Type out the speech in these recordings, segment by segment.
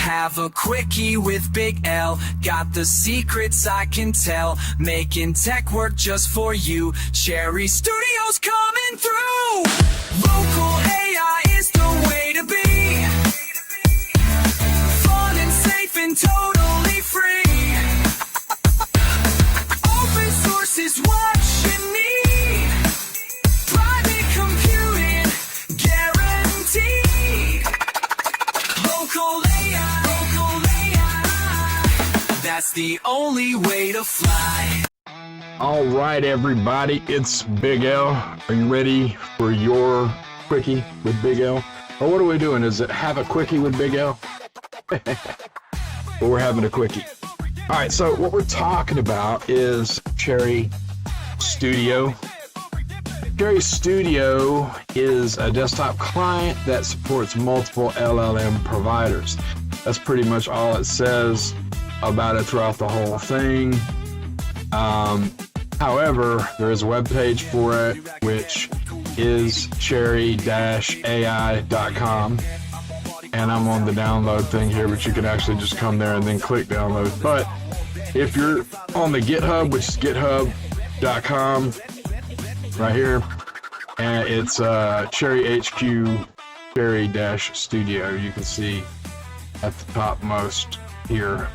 Have a quickie with Big L. Got the secrets I can tell. Making tech work just for you. Cherry Studios coming through. Local AI is the way to be. Fun and safe and totally free. Open source is what you need. Private computing guaranteed. Local AI, that's the only way to fly. All right, everybody, it's Big L. Are you ready for your quickie with Big L? Or what are we doing? Is it have a quickie with Big L? Well, we're having a quickie. All right, so what we're talking about is Cherry Studio. Cherry Studio is a desktop client that supports multiple LLM providers. That's pretty much all it says about it throughout the whole thing. However, there is a web page for it, which is cherry-ai.com. And I'm on the download thing here, but you can actually just come there and then click download. But if you're on the GitHub, which is github.com, right here, and it's Cherry HQ Cherry-Studio. You can see at the topmost here.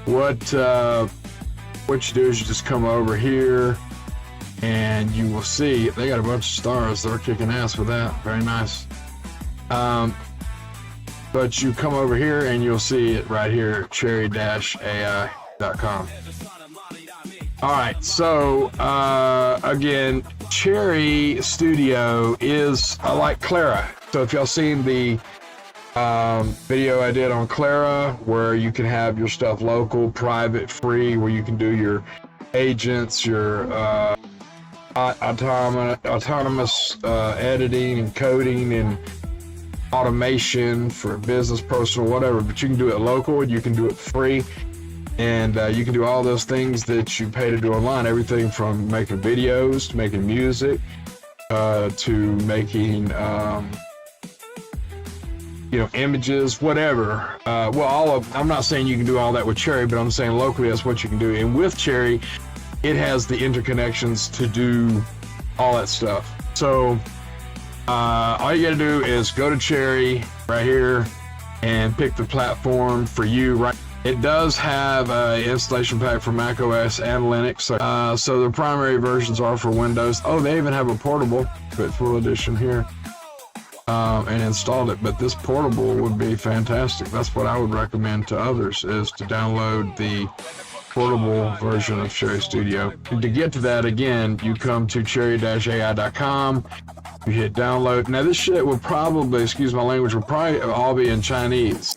What you do is you just come over here and you will see they got a bunch of stars. They're kicking ass with that. Very nice. But you come over here and you'll see it right here, cherry-ai.com. All right, so again, Cherry Studio is like Clara. So if y'all seen the video I did on Clara, where you can have your stuff local, private, free, where you can do your agents, your autonomous editing and coding and automation for business, personal, whatever, but you can do it local, you can do it free, and you can do all those things that you pay to do online, everything from making videos to making music to making images, whatever. I'm not saying you can do all that with Cherry, but I'm saying locally that's what you can do. And with Cherry, it has the interconnections to do all that stuff. So all you gotta do is go to Cherry right here and pick the platform for you. Right, it does have an installation pack for Mac OS and Linux. So the primary versions are for Windows. Oh, they even have a portable, but full edition here. And installed it, but this portable would be fantastic. That's what I would recommend to others, is to download the portable version of Cherry Studio. And to get to that, again, you come to cherry-ai.com, you hit download. Now this shit will probably, excuse my language, will probably all be in Chinese.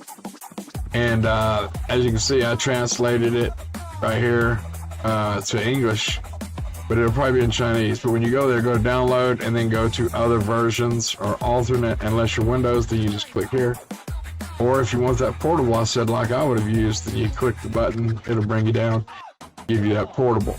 And as you can see, I translated it right here to English, but it'll probably be in Chinese. But when you go there, go to download and then go to other versions or alternate. Unless you're Windows, then you just click here. Or if you want that portable, I said like I would have used, then you click the button, it'll bring you down, give you that portable.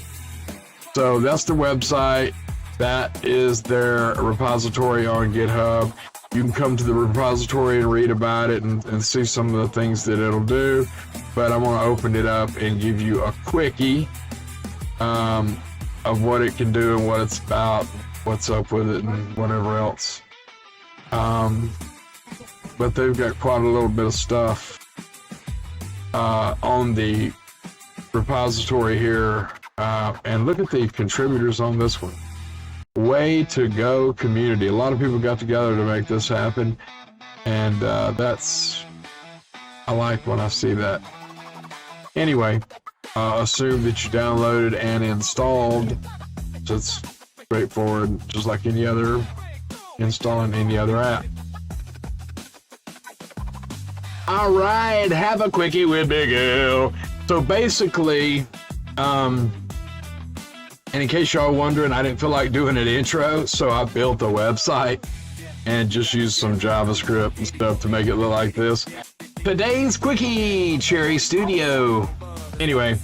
So that's the website. That is their repository on GitHub. You can come to the repository and read about it and see some of the things that it'll do. But I'm gonna open it up and give you a quickie of what it can do and what it's about, what's up with it and whatever else. But they've got quite a little bit of stuff on the repository here. And look at the contributors on this one. Way to go, community. A lot of people got together to make this happen. And I like when I see that. Anyway, assume that you downloaded and installed. So it's straightforward, just like any other, installing any other app. All right, have a quickie with Big L. So basically, and in case y'all wondering, I didn't feel like doing an intro, so I built a website and just used some JavaScript and stuff to make it look like this. Today's quickie, Cherry Studio. Anyway,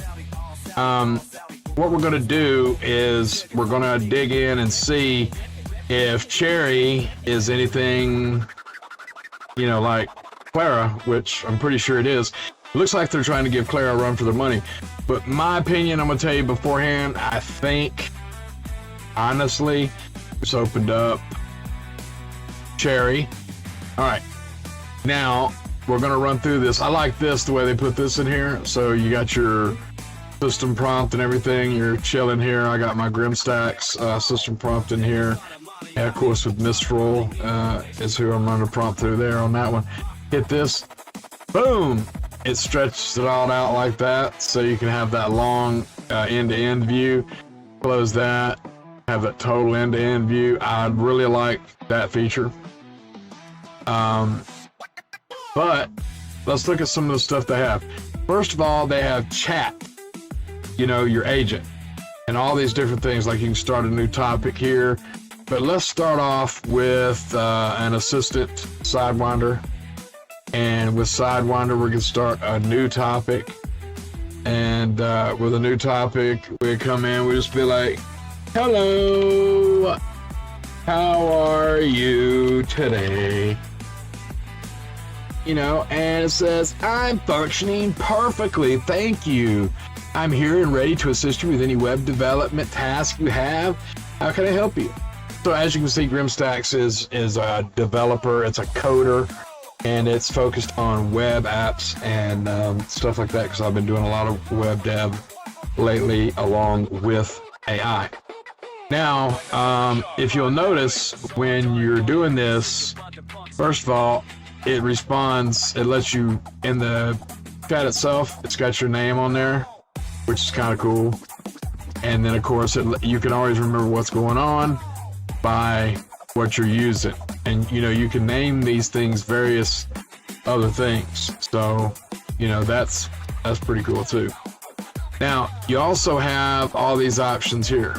what we're gonna do is we're gonna dig in and see if Cherry is anything, like Clara, which I'm pretty sure it is. It looks like they're trying to give Clara a run for their money. But my opinion, I'm going to tell you beforehand, I think, honestly, it's opened up Cherry. All right. Now, we're going to run through this. I like this, the way they put this in here. So you got your system prompt and everything. You're chilling here. I got my GrimStacks system prompt in here. And of course, with Mistral is who I'm running a prompt through there on that one. Hit this. Boom. It stretches it all out like that. So you can have that long end-to-end view. Close that. Have that total end-to-end view. I really like that feature. But let's look at some of the stuff they have. First of all, they have chat, you know, your agent, and all these different things. Like you can start a new topic here. But let's start off with an assistant Sidewinder. And with Sidewinder, we're going to start a new topic. And with a new topic, we come in, we just be like, hello, how are you today? You know, and it says, I'm functioning perfectly, thank you. I'm here and ready to assist you with any web development task you have. How can I help you? So as you can see, GrimStacks is a developer, it's a coder, and it's focused on web apps and stuff like that, because I've been doing a lot of web dev lately along with AI. Now, if you'll notice, when you're doing this, first of all, it responds, it lets you, in the chat itself, it's got your name on there, which is kind of cool. And then, of course, you can always remember what's going on by what you're using. And, you know, you can name these things various other things. So, you know, that's pretty cool, too. Now, you also have all these options here.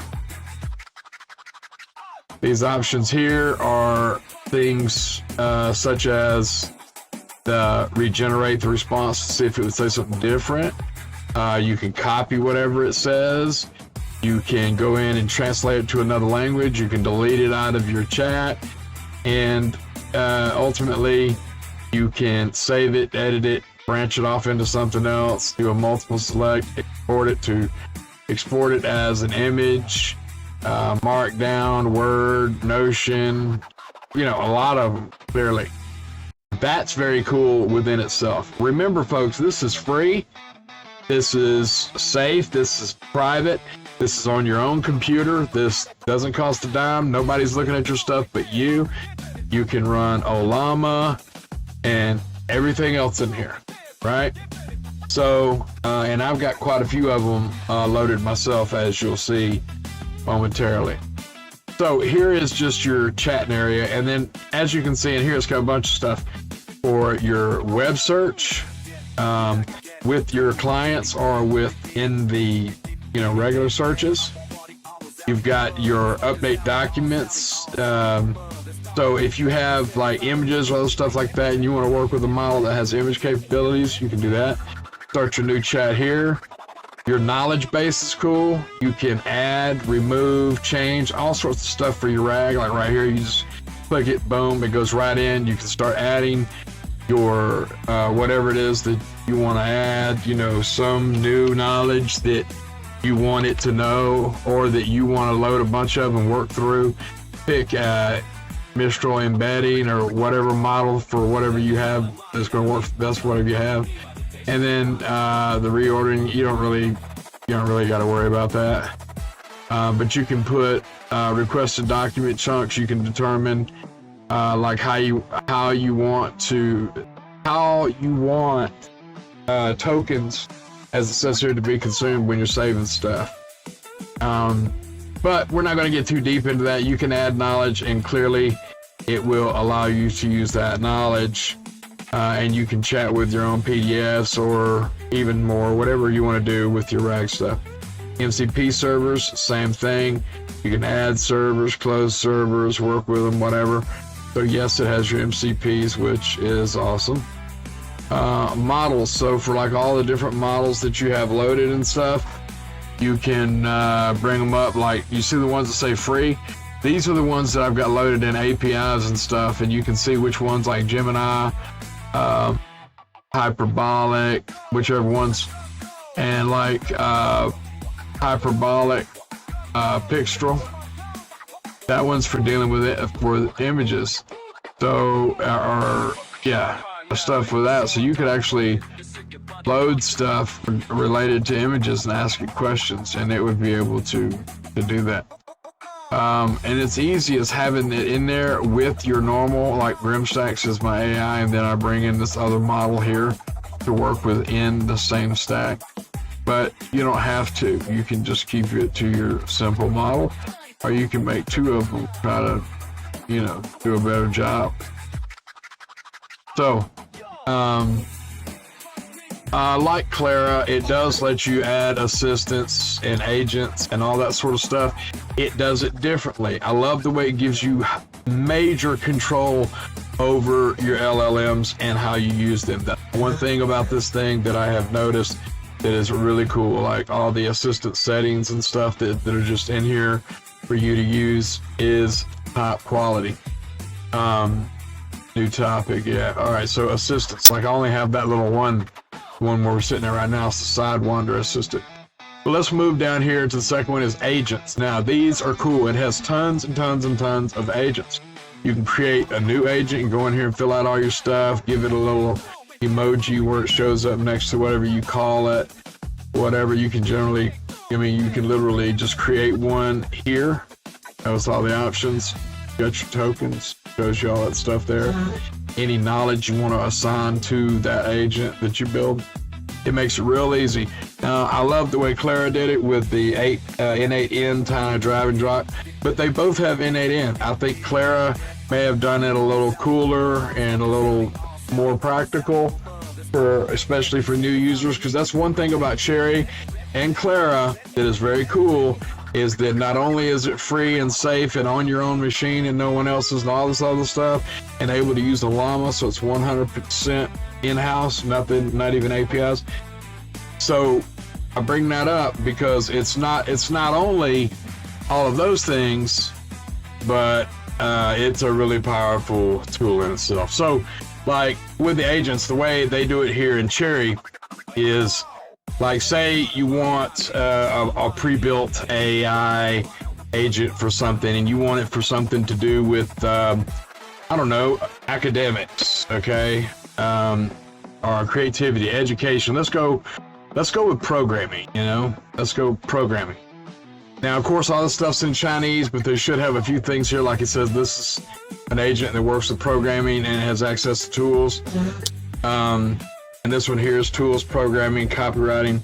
These options here are things such as regenerate the response to see if it would say something different. You can copy whatever it says. You can go in and translate it to another language. You can delete it out of your chat. And ultimately, you can save it, edit it, branch it off into something else, do a multiple select, export it as an image, Markdown, Word, Notion, you know, a lot of them, clearly. That's very cool within itself. Remember, folks, this is free. This is safe. This is private. This is on your own computer. This doesn't cost a dime. Nobody's looking at your stuff but you. You can run Olama and everything else in here, right? So, and I've got quite a few of them loaded myself, as you'll see momentarily. So here is just your chatting area, and then as you can see in here, it's got a bunch of stuff for your web search with your clients or within the, you know, regular searches. You've got your update documents. So if you have like images or other stuff like that, and you want to work with a model that has image capabilities, you can do that. Start your new chat here. Your knowledge base is cool. You can add, remove, change, all sorts of stuff for your RAG. Like right here, you just click it, boom, it goes right in. You can start adding your whatever it is that you want to add, you know, some new knowledge that you want it to know, or that you want to load a bunch of and work through. Pick Mistral embedding or whatever model for whatever you have that's going to work best for whatever you have. And then the reordering, you don't really got to worry about that. But you can put requested document chunks. You can determine like how you want tokens as it says here to be consumed when you're saving stuff. But we're not going to get too deep into that. You can add knowledge, and clearly it will allow you to use that knowledge. And you can chat with your own PDFs or even more, whatever you want to do with your RAG stuff. MCP servers, same thing. You can add servers, close servers, work with them, whatever. So yes, it has your MCPs, which is awesome. Models, so for like all the different models that you have loaded and stuff, you can bring them up. Like you see the ones that say free. These are the ones that I've got loaded in APIs and stuff, and you can see which ones, like Gemini, hyperbolic, whichever ones, and like hyperbolic pictorial. That one's for dealing with it for images. So, or yeah, stuff with that. So you could actually load stuff related to images and ask it questions, and it would be able to do that. And it's easy as having it in there with your normal, like Grimstacks is my AI, and then I bring in this other model here to work within the same stack. But you don't have to. You can just keep it to your simple model, or you can make two of them, try to, you know, do a better job. So, like Clara, it does let you add assistants and agents and all that sort of stuff. It does it differently. I love the way it gives you major control over your LLMs and how you use them. That's one thing about this thing that I have noticed that is really cool, like all the assistant settings and stuff that are just in here for you to use is top quality. New topic, yeah. All right, so assistants, like I only have that little one where we're sitting there right now. It's the Sidewinder assistant. But let's move down here to the second one is agents. Now these are cool. It has tons and tons and tons of agents. You can create a new agent and go in here and fill out all your stuff, give it a little emoji where it shows up next to whatever you call it, whatever. You can generally, I mean, you can literally just create one here. That's all the options. Got your tokens, shows you all that stuff there. Any knowledge you want to assign to that agent that you build. It makes it real easy. Now, I love the way Clara did it with the N8N kind of drag and drop, but they both have N8N. I think Clara may have done it a little cooler and a little more practical, especially for new users, because that's one thing about Cherry and Clara that is very cool, is that not only is it free and safe and on your own machine and no one else's and all this other stuff, and able to use the Llama, so it's 100% in-house, not even APIs. So I bring that up because it's not only all of those things, but it's a really powerful tool in itself. So like with the agents, the way they do it here in Cherry is, like, say you want a pre-built AI agent for something, and you want it for something to do with, I don't know, academics, okay, or creativity, education. Let's go with programming. You know, let's go programming. Now, of course, all this stuff's in Chinese, but they should have a few things here. Like it says, this is an agent that works with programming and has access to tools. And this one here is tools, programming, copywriting.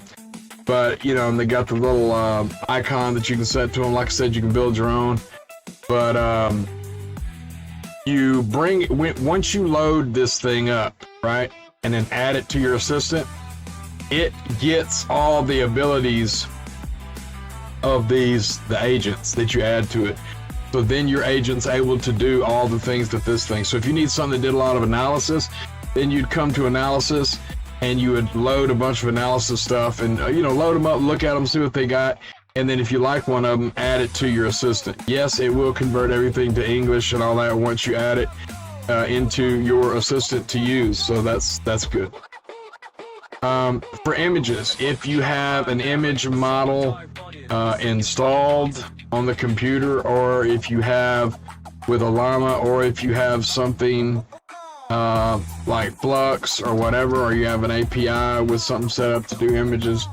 But, you know, and they got the little icon that you can set to them. Like I said, you can build your own. But once you load this thing up, right, and then add it to your assistant, it gets all the abilities of the agents that you add to it. So then your agent's able to do all the things that this thing. So if you need something that did a lot of analysis, then you'd come to analysis and you would load a bunch of analysis stuff and, you know, load them up, look at them, see what they got. And then if you like one of them, add it to your assistant. Yes, it will convert everything to English and all that once you add it into your assistant to use. So that's good. For images, if you have an image model installed on the computer, or if you have with a Llama, or if you have something like Flux or whatever, or you have an API with something set up to do images,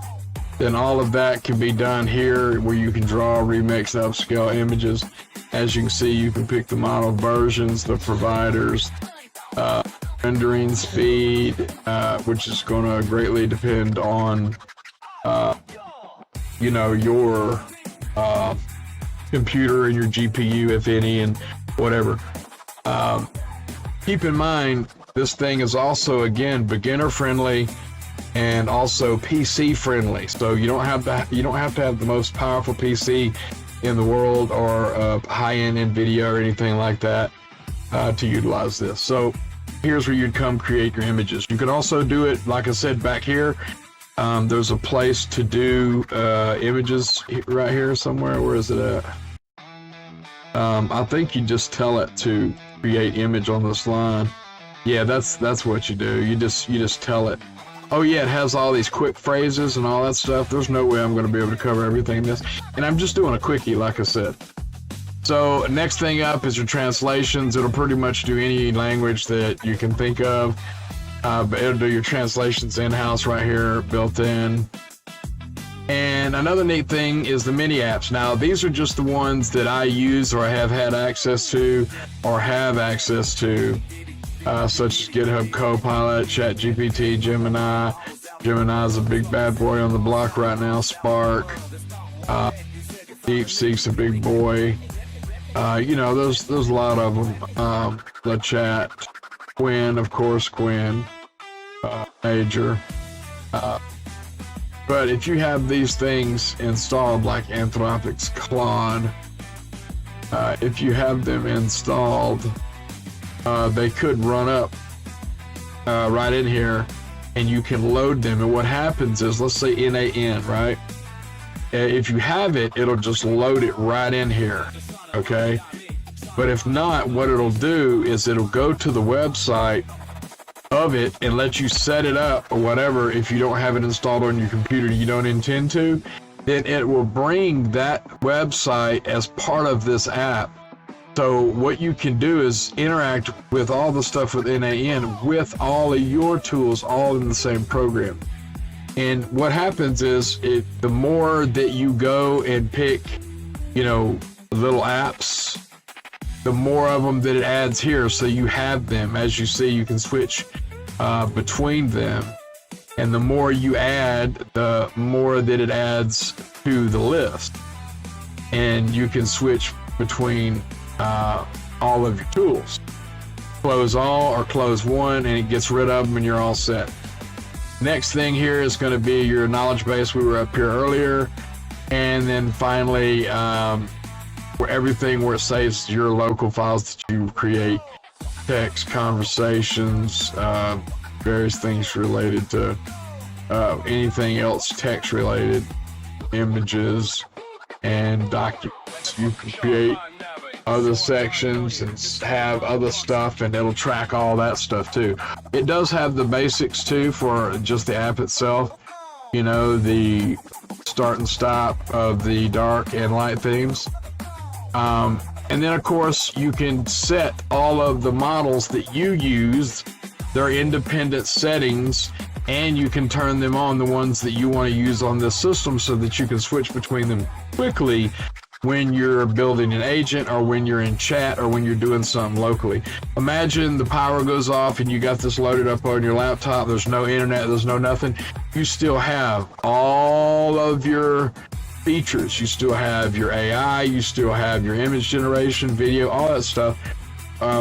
then all of that can be done here, where you can draw, remix, upscale images. As you can see, you can pick the model versions, the providers, rendering speed, which is going to greatly depend on you know, your computer and your GPU, if any, and whatever. Keep in mind, this thing is also, again, beginner friendly and also PC friendly. So you don't have to have the most powerful PC in the world or high-end NVIDIA or anything like that to utilize this. So here's where you'd come create your images. You can also do it, like I said, back here. There's a place to do images right here somewhere. Where is it at? I think you just tell it to create image on this line. Yeah, that's what you do. You just tell it, oh yeah, it has all these quick phrases and all that stuff. There's no way I'm going to be able to cover everything in this. And I'm just doing a quickie, like I said. So next thing up is your translations. It'll pretty much do any language that you can think of. But it'll do your translations in-house right here, built in. And another neat thing is the mini apps. Now, these are just the ones that I use or have had access to or have access to, such as GitHub Copilot, ChatGPT, Gemini. Gemini's a big bad boy on the block right now. Spark. DeepSeek's a big boy. You know, there's a lot of them. The chat. Quinn, of course, Quinn. Major. But if you have these things installed, like Anthropic's Claude, if you have them installed, they could run up right in here, and you can load them. And what happens is, let's say NAN, right? If you have it, it'll just load it right in here, okay? But if not, what it'll do is it'll go to the website of it and let you set it up or whatever. If you don't have it installed on your computer, you don't intend to, then it will bring that website as part of this app. So what you can do is interact with all the stuff with NAN with all of your tools all in the same program. And what happens is, the more that you go and pick, you know, little apps, the more of them that it adds here. So you have them, as you see, you can switch between them. And the more you add, the more that it adds to the list. And you can switch between all of your tools. Close all or close one, and it gets rid of them and you're all set. Next thing here is going to be your knowledge base. We were up here earlier. And then finally, where everything where it saves your local files that you create, text, conversations, various things related to anything else text related, images, and documents. You can create other sections and have other stuff, and it'll track all that stuff too. It does have the basics too for just the app itself. You know, the start and stop of the dark and light themes. And then of course you can set all of the models that you use, their independent settings, and you can turn them on, the ones that you want to use on this system, so that you can switch between them quickly when you're building an agent or when you're in chat or when you're doing something locally. Imagine the power goes off and you got this loaded up on your laptop, there's no internet, there's no nothing. You still have all of your features. You still have your AI, you still have your image generation, video, all that stuff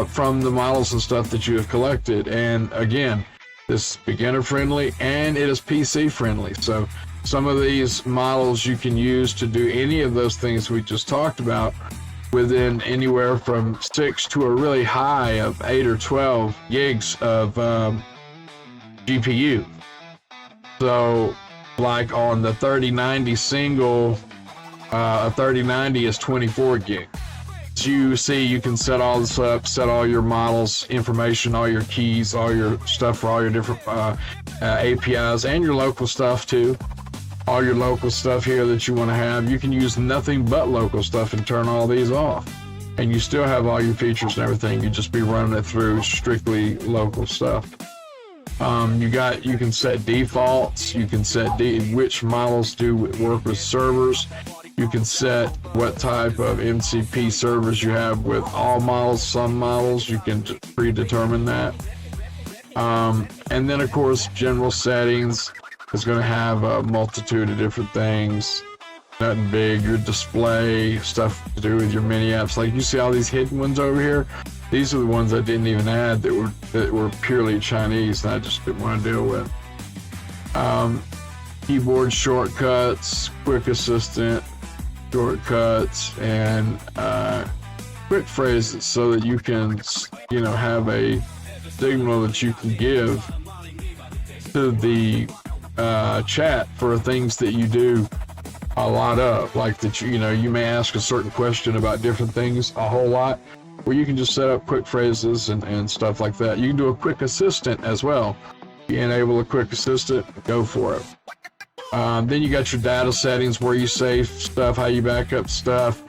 from the models and stuff that you have collected. And again, this is beginner friendly and it is PC friendly. So some of these models you can use to do any of those things we just talked about within anywhere from 6 to a really high of 8 or 12 gigs of GPU. So like on the 3090 single, a 3090 is 24 gig. As you see, you can set all this up, set all your models, information, all your keys, all your stuff for all your different APIs, and your local stuff too. All your local stuff here that you want to have. You can use nothing but local stuff and turn all these off. And you still have all your features and everything. You just be running it through strictly local stuff. You can set defaults. You can set which models do work with servers. You can set what type of MCP servers you have with all models. Some models you can predetermine that. And then of course, general settings is going to have a multitude of different things. Nothing big. Your display, stuff to do with your mini apps. Like you see all these hidden ones over here. These are the ones I didn't even add that were purely Chinese and I just didn't want to deal with. Keyboard shortcuts, quick assistant shortcuts, and quick phrases so that you can, have a signal that you can give to the chat for things that you do a lot of, like that you may ask a certain question about different things a whole lot. where you can just set up quick phrases and stuff like that. You can do a quick assistant as well. You enable a quick assistant, go for it. Then you got your data settings, where you save stuff, how you back up stuff,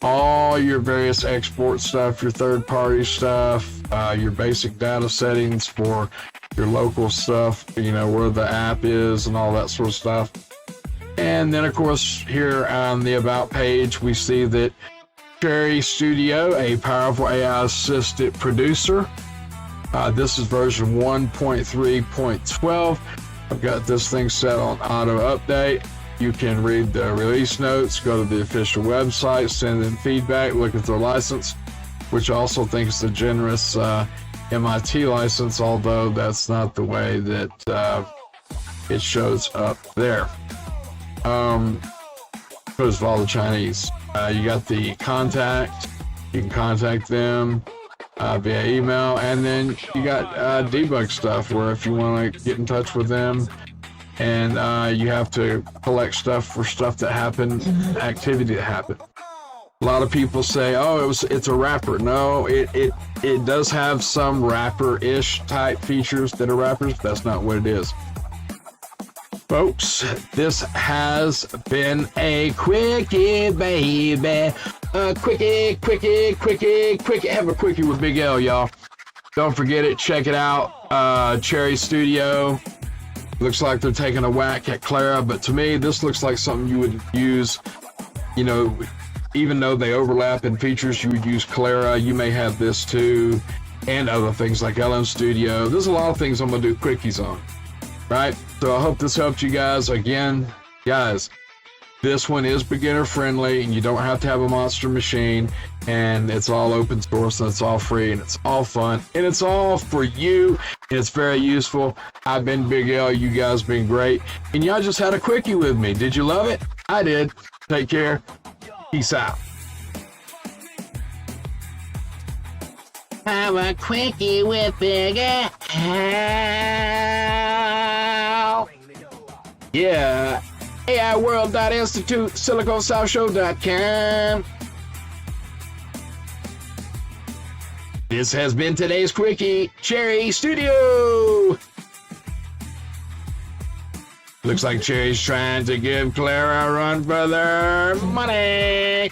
all your various export stuff, your third-party stuff, your basic data settings for your local stuff, you know, where the app is and all that sort of stuff. And then, of course, here on the About page, we see that Cherry Studio, a powerful AI-assisted producer. This is version 1.3.12. I've got this thing set on auto update. You can read the release notes, go to the official website, send in feedback, look at their license, which I also think is a generous MIT license, although that's not the way that it shows up there. Because of all the Chinese. You got the contact. You can contact them via email, and then you got debug stuff, where if you want to get in touch with them, and you have to collect stuff for stuff that happened, activity that happened. A lot of people say, "Oh, it's a wrapper." No, it does have some wrapper-ish type features that are wrappers. But that's not what it is. Folks, this has been a quickie, baby. A quickie. Have a quickie with Big L, y'all. Don't forget it. Check it out. Cherry Studio. Looks like they're taking a whack at Clara, but to me, this looks like something you would use, you know, even though they overlap in features, you would use Clara. You may have this too, and other things like LM Studio. There's a lot of things I'm going to do quickies on. Right? So I hope this helped you guys. Again, guys, this one is beginner friendly, and you don't have to have a monster machine, and it's all open source, and it's all free, and it's all fun, and it's all for you, and it's very useful. I've been Big L. You guys been great, and y'all just had a quickie with me. Did you love it? I did. Take care. Peace out. Have a quickie with Big Al. Yeah. AIWorld.INSTITUTE, SiliconSouthShow.com. This has been today's quickie, Cherry Studio. Looks like Cherry's trying to give Clara a run for their money.